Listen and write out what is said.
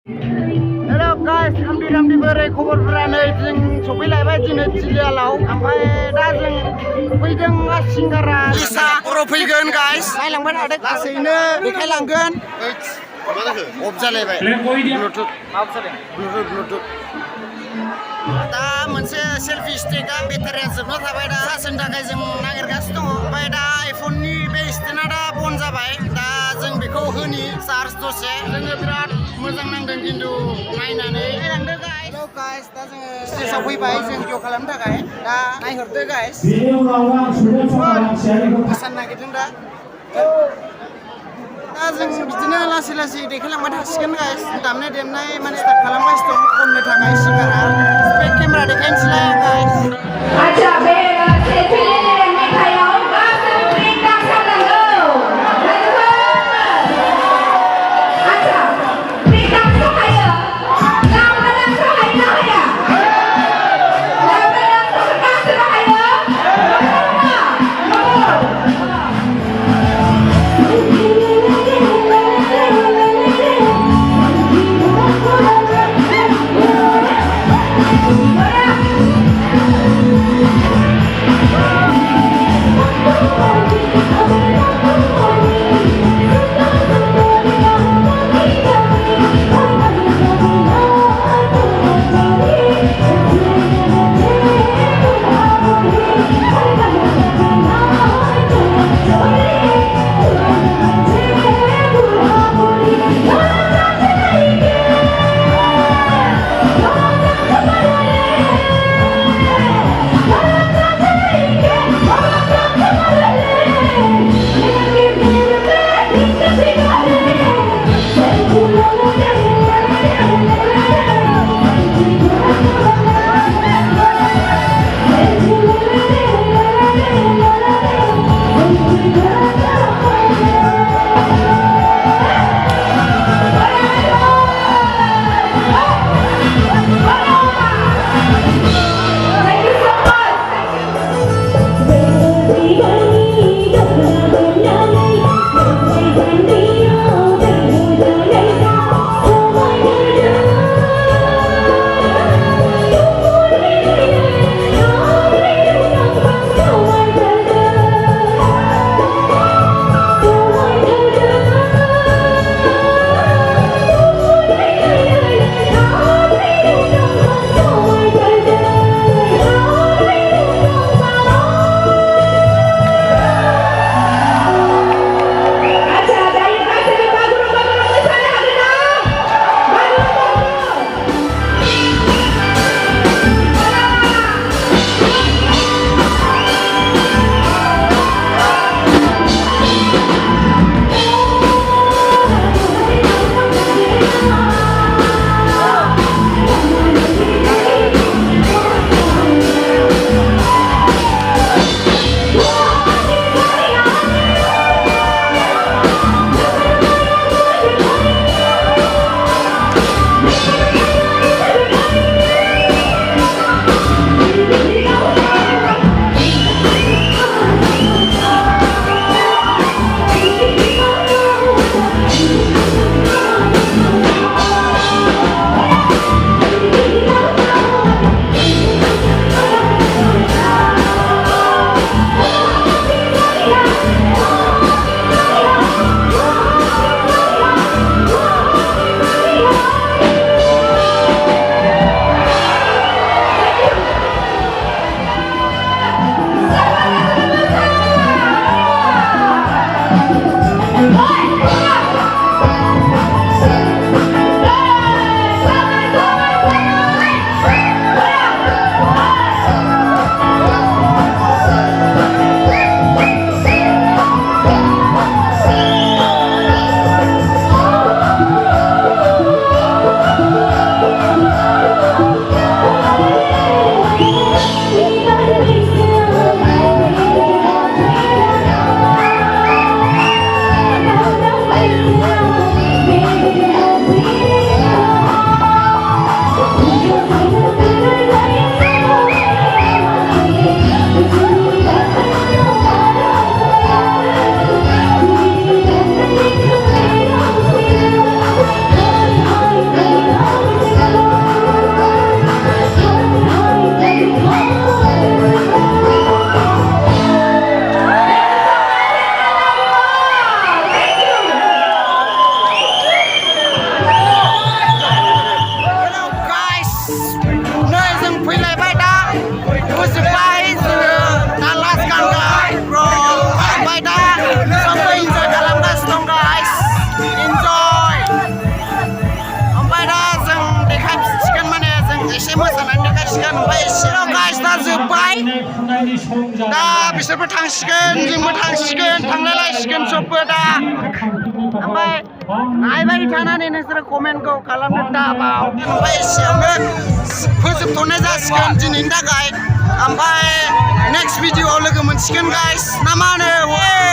Hello guys, ramdi बोरै खबरफोरा नै जों सफैलायबाय दिनै चिलियालाव ओमफ्राय दा जों फैदों सिंगारा लिसा बर' फैगोन गाइस नायलांबाय थादों लासैनो देखायलांगोन अफ जालायबाय ब्लुटुथ ब्लुटुथ दा मोनसे सेलफि स्टिकआ बेटारिया जोबना थाबाय दा चार्जनि थाखाय जों नागिरगासिनो दङ ओमफ्राय दा आइफननि बे स्टेन्डआ दा बन्द जाबाय दा जों बेखौ होनि चार्ज दसे जोङो बिराद मोजां नांदों खिन्थु नायनानै नायलांदो गाइस दा जोङो स्टेजआव फैबाय जों भिडिअ खालामनो थाखाय दा नायहरदो गाइस मोसानो नागिरदों दा जों बिदिनो लासै लासै देखायलांबाय थासिगोन गाइस दामनाय देनाय माने स्टार्ट खालामगासिनो दं खननो थाखाय सिंगारा बे केमेरा देखायनोसैलाय गाइस इन्जय ओमफ्राय दा जों देखायसिगोन माने जों एसे मोसानानै देखायसिगोन ओमफ्राय एसेल' गाइस दा जोब्बाय दा बिसोरबो थांसिगोन जोंबो थांसिगोन थांलायलायसिगोन सबबो दा ओमफ्राय नायबाय थानानै नोंसोरो कमेन्टखौ खालामनो दाबाव ओमफ्राय एसेयावनो फोजोबथ'नाय जासिगोन दिनैनि थाखाय ओमफ्राय नेक्स्ट भिडिअ'आव लोगो मोनसिगोन गाइस ना मा होनो